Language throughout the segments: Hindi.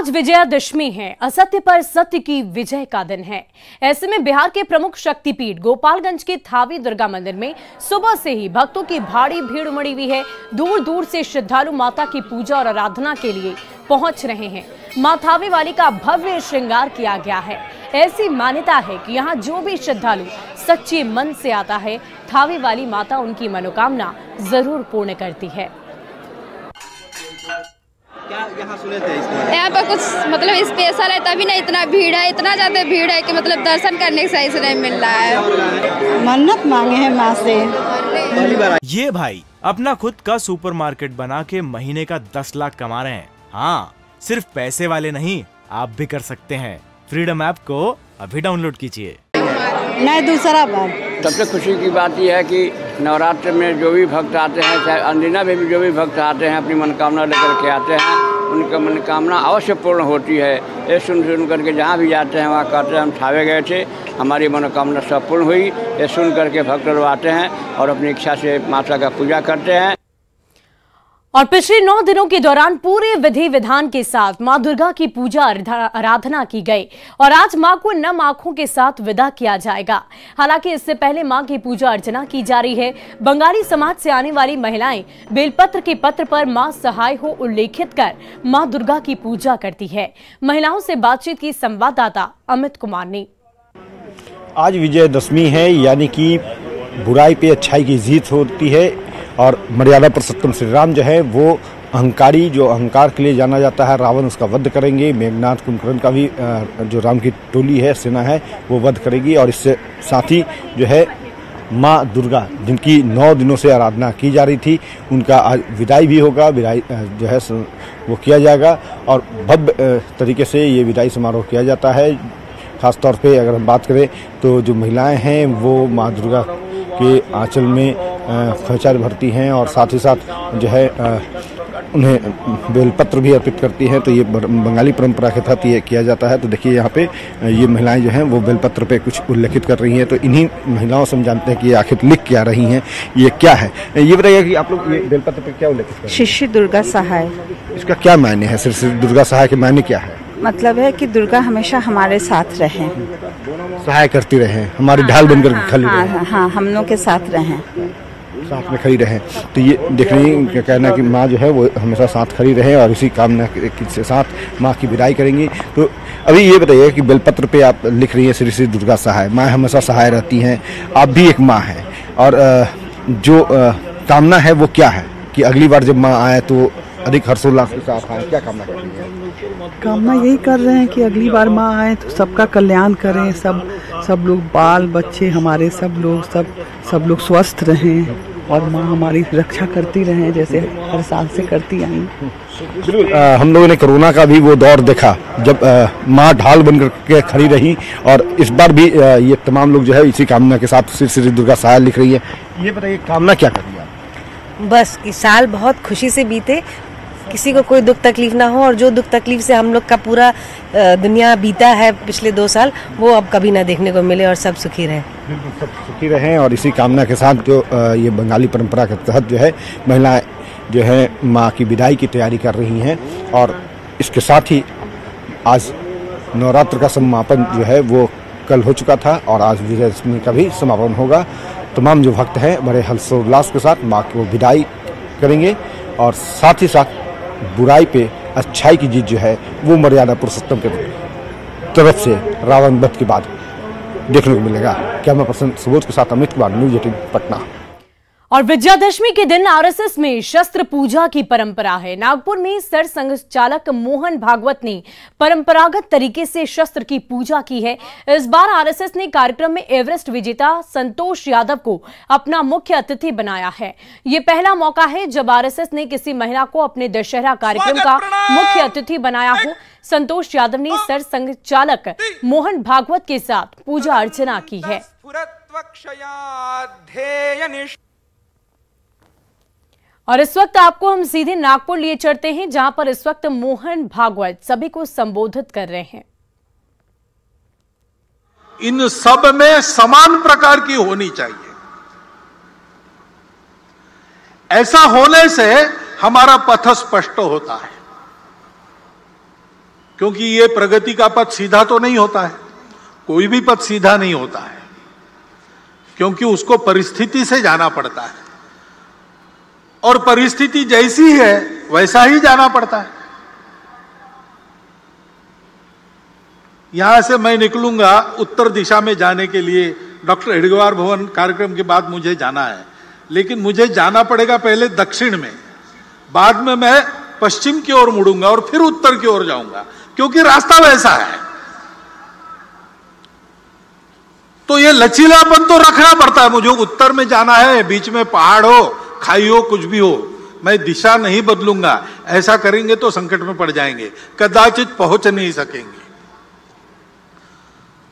आज विजयादशमी है, असत्य पर सत्य की विजय का दिन है। ऐसे में बिहार के प्रमुख शक्तिपीठ गोपालगंज के थावी दुर्गा मंदिर में सुबह से ही भक्तों की भारी भीड़ उमड़ी हुई है। दूर दूर से श्रद्धालु माता की पूजा और आराधना के लिए पहुंच रहे हैं। मां थावी वाली का भव्य श्रृंगार किया गया है। ऐसी मान्यता है कि यहाँ जो भी श्रद्धालु सच्चे मन से आता है, थावी वाली माता उनकी मनोकामना जरूर पूर्ण करती है। क्या यहाँ सुने थे इसमें? यहाँ पर कुछ मतलब स्पेशल है, तभी ना इतना भीड़ है, इतना ज्यादा भीड़ है कि मतलब दर्शन करने का सही से नहीं मिल रहा है। मन्नत मांगे हैं माँ से। पहली बार ये भाई अपना खुद का सुपरमार्केट बना के महीने का 10 लाख कमा रहे हैं। हाँ, सिर्फ पैसे वाले नहीं, आप भी कर सकते हैं। फ्रीडम ऐप को अभी डाउनलोड कीजिए। नहीं, दूसरा बार सबसे खुशी की बात यह है कि नवरात्र में जो भी भक्त आते हैं, चाहे अंदिना में भी जो भी भक्त आते हैं, अपनी मनोकामना लेकर के आते हैं, उनका मनोकामना अवश्य पूर्ण होती है। ये सुन करके जहाँ भी जाते हैं वहाँ कहते हैं हम थावे गए थे, हमारी मनोकामना सब पूर्ण हुई। ये सुन करके भक्त लोग आते हैं और अपनी इच्छा से माता का पूजा करते हैं। और पिछले 9 दिनों के दौरान पूरे विधि विधान के साथ मां दुर्गा की पूजा आराधना की गई और आज मां को नम आंखों के साथ विदा किया जाएगा। हालांकि इससे पहले मां की पूजा अर्चना की जा रही है। बंगाली समाज से आने वाली महिलाएं बेलपत्र के पत्र पर मां सहाय हो उल्लेखित कर मां दुर्गा की पूजा करती है। महिलाओं से बातचीत की संवाददाता अमित कुमार ने। आज विजयदशमी है, यानी कि बुराई पे अच्छाई की जीत होती है और मर्यादा पुरुषोत्तम श्री राम जो है वो अहंकारी, जो अहंकार के लिए जाना जाता है, रावण उसका वध करेंगे। मेघनाथ कुंभकर्ण का भी जो राम की टोली है, सेना है, वो वध करेगी। और इससे साथ ही जो है माँ दुर्गा, जिनकी 9 दिनों से आराधना की जा रही थी, उनका आज विदाई भी होगा। विदाई जो है वो किया जाएगा और भव्य तरीके से ये विदाई समारोह किया जाता है। खासतौर पे अगर हम बात करें तो जो महिलाएं हैं वो माँ दुर्गा के आंचल में खोचार भरती हैं और साथ ही साथ जो है उन्हें बेलपत्र भी अर्पित करती हैं। तो ये बंगाली परंपरा के तहत ये किया जाता है। तो देखिए यहाँ पे ये महिलाएं जो हैं वो बेलपत्र पे कुछ उल्लेखित कर रही हैं। तो इन्हीं महिलाओं से हम जानते हैं कि ये आखिर लिख क्या रही हैं, ये क्या है। ये बताइए कि आप लोग ये बेलपत्र पे क्या उल्लेखित कर रही हैं? श्री श्री दुर्गा सहाय। इसका क्या मायने है? श्री श्री दुर्गा सहाय के मायने क्या है? मतलब है कि दुर्गा हमेशा हमारे साथ रहे, सहाय करती रहे, हमारी ढाल बनकर खड़ी रहे। हाँ, हम लोग के साथ रहे, साथ में खड़ी रहे। तो ये देख रही हैं क्या कहना कि माँ जो है वो हमेशा साथ खड़ी रहे और इसी कामना के साथ माँ की विदाई करेंगी। तो अभी ये बताइए कि बेलपत्र पे आप लिख रही हैं श्री श्री दुर्गा सहाय, माँ हमेशा सहाय रहती हैं, आप भी एक माँ हैं और जो कामना है वो क्या है कि अगली बार जब माँ आए तो अधिक हर्षोल्लास के साथ आए? क्या कामना कर रही हैं? कामना यही कर रहे हैं कि अगली बार माँ आए तो सबका कल्याण करें, सब लोग, बाल बच्चे हमारे, सब लोग स्वस्थ रहें और माँ हमारी रक्षा करती रहें जैसे हर साल से करती आई। बिल्कुल, हम लोगों ने कोरोना का भी वो दौर देखा जब माँ ढाल बनकर के खड़ी रही और इस बार भी ये तमाम लोग जो है इसी कामना के साथ श्री श्री दुर्गा सहाय लिख रही है। ये बताइए कामना क्या कर रही है? बस कि साल बहुत खुशी से बीते, किसी को कोई दुख तकलीफ ना हो और जो दुख तकलीफ से हम लोग का पूरा दुनिया बीता है पिछले 2 साल, वो अब कभी ना देखने को मिले और सब सुखी रहे। बिल्कुल, सब सुखी रहें और इसी कामना के साथ जो ये बंगाली परंपरा के तहत जो है महिलाएं जो है माँ की विदाई की तैयारी कर रही हैं। और इसके साथ ही आज नवरात्र का समापन जो है वो कल हो चुका था और आज विजयदशमी का भी समापन होगा। तमाम जो भक्त हैं बड़े हर्षोल्लास के साथ माँ को विदाई करेंगे और साथ ही साथ बुराई पे अच्छाई की जीत जो है वो मर्यादा पुरुषोत्तम के तरफ से रावण वध के बाद देखने को मिलेगा। कैमरा पर्सन सुबोध के साथ अमित कुमार, न्यूज़ 18 पटना। और विजयादशमी के दिन आरएसएस में शस्त्र पूजा की परंपरा है। नागपुर में सरसंघचालक मोहन भागवत ने परंपरागत तरीके से शस्त्र की पूजा की है। इस बार आरएसएस ने कार्यक्रम में एवरेस्ट विजेता संतोष यादव को अपना मुख्य अतिथि बनाया है। ये पहला मौका है जब आरएसएस ने किसी महिला को अपने दशहरा कार्यक्रम का मुख्य अतिथि बनाया हो। संतोष यादव ने सरसंघचालक मोहन भागवत के साथ पूजा अर्चना की है। और इस वक्त आपको हम सीधे नागपुर लिए चलते हैं, जहां पर इस वक्त मोहन भागवत सभी को संबोधित कर रहे हैं। इन सब में समान प्रकार की होनी चाहिए। ऐसा होने से हमारा पथ स्पष्ट होता है। क्योंकि ये प्रगति का पथ सीधा तो नहीं होता है, कोई भी पथ सीधा नहीं होता है, क्योंकि उसको परिस्थिति से जाना पड़ता है और परिस्थिति जैसी है वैसा ही जाना पड़ता है। यहां से मैं निकलूंगा उत्तर दिशा में जाने के लिए, डॉक्टर हेडगेवार भवन कार्यक्रम के बाद मुझे जाना है, लेकिन मुझे जाना पड़ेगा पहले दक्षिण में, बाद में मैं पश्चिम की ओर मुड़ूंगा और फिर उत्तर की ओर जाऊंगा, क्योंकि रास्ता वैसा है। तो ये लचीलापन तो रखना पड़ता है। मुझे उत्तर में जाना है, बीच में पहाड़ हो, खाई हो, कुछ भी हो, मैं दिशा नहीं बदलूंगा। ऐसा करेंगे तो संकट में पड़ जाएंगे, कदाचित पहुंच नहीं सकेंगे।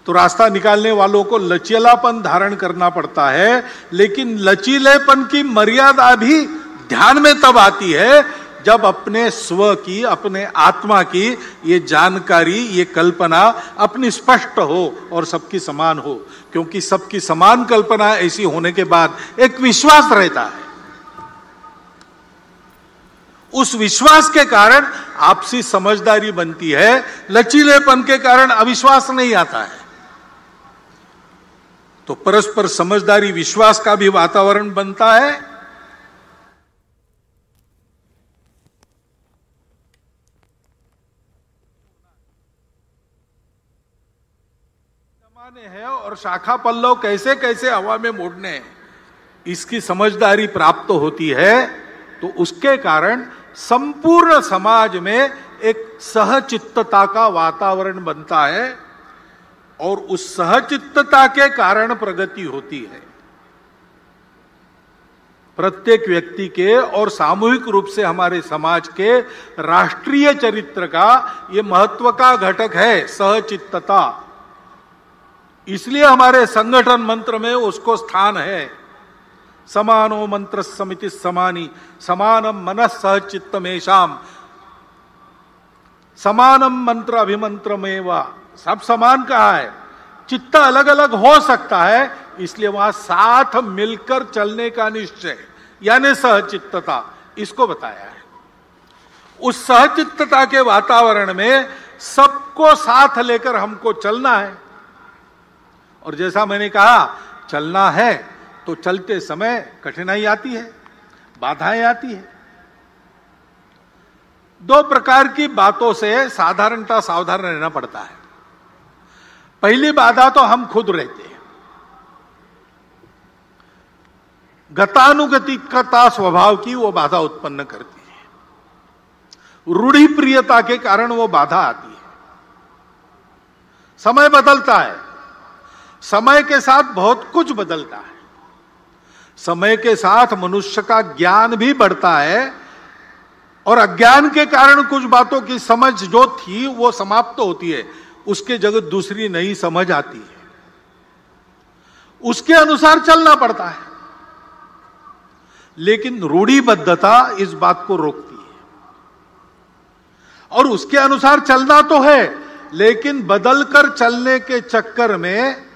तो रास्ता निकालने वालों को लचीलापन धारण करना पड़ता है, लेकिन लचीलेपन की मर्यादा भी ध्यान में तब आती है जब अपने स्व की, अपने आत्मा की ये जानकारी, ये कल्पना अपनी स्पष्ट हो और सबकी समान हो। क्योंकि सबकी समान कल्पना ऐसी होने के बाद एक विश्वास रहता है, उस विश्वास के कारण आपसी समझदारी बनती है, लचीलेपन के कारण अविश्वास नहीं आता है। तो परस्पर समझदारी, विश्वास का भी वातावरण बनता है। जमाने हैं और शाखा पल्लव कैसे कैसे हवा में मोड़ने हैं, इसकी समझदारी प्राप्त होती है। तो उसके कारण संपूर्ण समाज में एक सहचित्तता का वातावरण बनता है और उस सहचित्तता के कारण प्रगति होती है। प्रत्येक व्यक्ति के और सामूहिक रूप से हमारे समाज के राष्ट्रीय चरित्र का यह महत्व का घटक है, सहचित्तता। इसलिए हमारे संगठन मंत्र में उसको स्थान है। समानो मंत्र समिति समानी, समानम मनः सहचित्तमेशाम, समानम मंत्र अभिमंत्रमेवा। सब समान कहा है, चित्त अलग अलग हो सकता है, इसलिए वहां साथ मिलकर चलने का निश्चय यानी सहचित्तता, इसको बताया है। उस सहचित्तता के वातावरण में सबको साथ लेकर हमको चलना है। और जैसा मैंने कहा, चलना है तो चलते समय कठिनाई आती है, बाधाएं आती है। दो प्रकार की बातों से साधारणतः सावधान रहना पड़ता है। पहली बाधा तो हम खुद रहते हैं, गतानुगतिकता स्वभाव की वो बाधा उत्पन्न करती है, रूढ़ि प्रियता के कारण वो बाधा आती है। समय बदलता है, समय के साथ बहुत कुछ बदलता है, समय के साथ मनुष्य का ज्ञान भी बढ़ता है और अज्ञान के कारण कुछ बातों की समझ जो थी वो समाप्त होती है, उसके जगह दूसरी नई समझ आती है, उसके अनुसार चलना पड़ता है। लेकिन रूढ़िबद्धता इस बात को रोकती है और उसके अनुसार चलना तो है, लेकिन बदलकर चलने के चक्कर में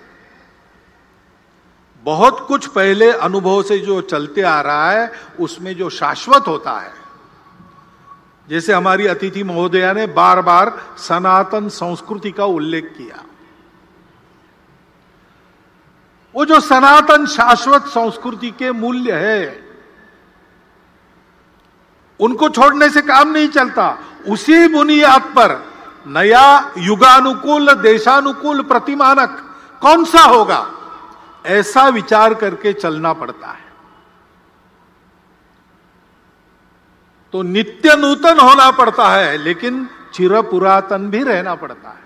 बहुत कुछ पहले अनुभव से जो चलते आ रहा है उसमें जो शाश्वत होता है, जैसे हमारी अतिथि महोदया ने बार बार सनातन संस्कृति का उल्लेख किया, वो जो सनातन शाश्वत संस्कृति के मूल्य है उनको छोड़ने से काम नहीं चलता। उसी बुनियाद पर नया युगानुकूल, देशानुकूल प्रतिमानक कौन सा होगा, ऐसा विचार करके चलना पड़ता है। तो नित्य नूतन होना पड़ता है, लेकिन चिर पुरातन भी रहना पड़ता है।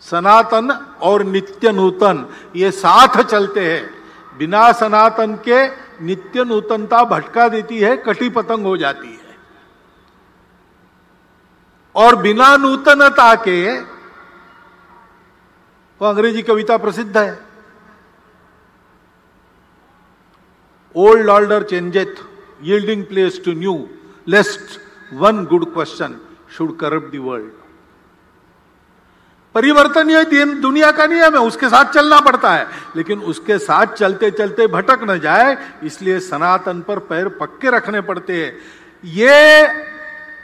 सनातन और नित्य नूतन ये साथ चलते हैं। बिना सनातन के नित्य नूतनता भटका देती है, कटी पतंग हो जाती है। और बिना नूतनता के, वो अंग्रेजी कविता प्रसिद्ध है, old order changeth yielding place to new, lest one good question should corrupt the world. परिवर्तन ये दुनिया का नियम है, उसके साथ चलना पड़ता है, लेकिन उसके साथ चलते चलते भटक न जाए, इसलिए सनातन पर पैर पक्के रखने पड़ते हैं। ये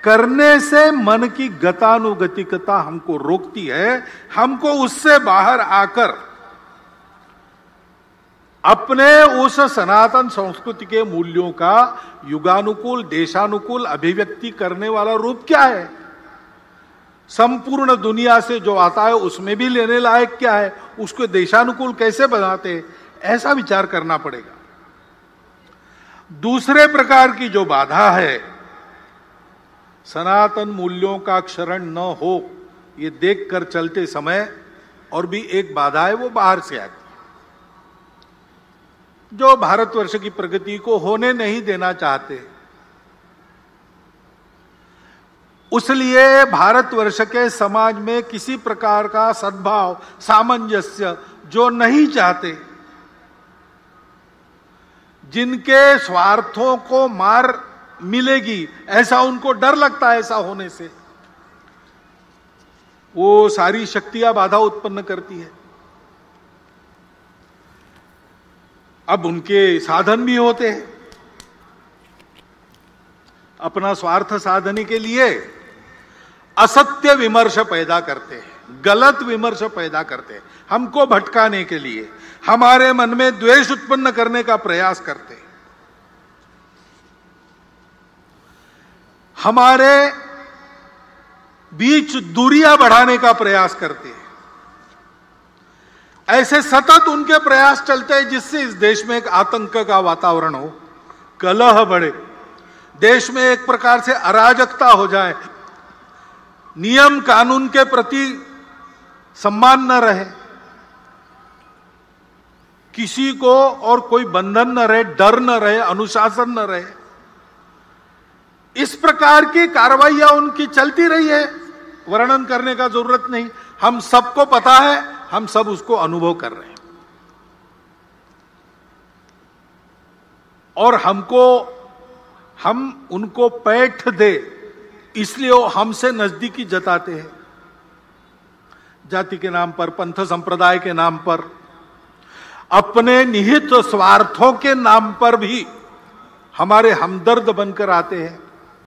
करने से मन की गतानुगतिकता हमको रोकती है। हमको उससे बाहर आकर अपने उस सनातन संस्कृति के मूल्यों का युगानुकूल, देशानुकूल अभिव्यक्ति करने वाला रूप क्या है? संपूर्ण दुनिया से जो आता है उसमें भी लेने लायक क्या है? उसको देशानुकूल कैसे बनाते हैं? ऐसा विचार करना पड़ेगा। दूसरे प्रकार की जो बाधा है, सनातन मूल्यों का क्षरण न हो, ये देखकर चलते समय और भी एक बाधा है, वो बाहर से आती है, जो भारतवर्ष की प्रगति को होने नहीं देना चाहते। उसलिए भारतवर्ष के समाज में किसी प्रकार का सद्भाव, सामंजस्य जो नहीं चाहते, जिनके स्वार्थों को मार मिलेगी ऐसा उनको डर लगता है, ऐसा होने से वो सारी शक्तियां बाधा उत्पन्न करती है। अब उनके साधन भी होते हैं, अपना स्वार्थ साधने के लिए असत्य विमर्श पैदा करते हैं, गलत विमर्श पैदा करते हैं, हमको भटकाने के लिए, हमारे मन में द्वेष उत्पन्न करने का प्रयास करते हैं, हमारे बीच दूरियां बढ़ाने का प्रयास करते हैं। ऐसे सतत उनके प्रयास चलते हैं जिससे इस देश में एक आतंक का वातावरण हो, कलह बढ़े, देश में एक प्रकार से अराजकता हो जाए, नियम कानून के प्रति सम्मान न रहे, किसी को और कोई बंधन न रहे, डर न रहे, अनुशासन न रहे। इस प्रकार की कार्रवाइयां उनकी चलती रही है, वर्णन करने का जरूरत नहीं, हम सबको पता है, हम सब उसको अनुभव कर रहे हैं। और हम उनको पैठ दे इसलिए वो हमसे नजदीकी जताते हैं, जाति के नाम पर, पंथ संप्रदाय के नाम पर, अपने निहित स्वार्थों के नाम पर भी हमारे हमदर्द बनकर आते हैं।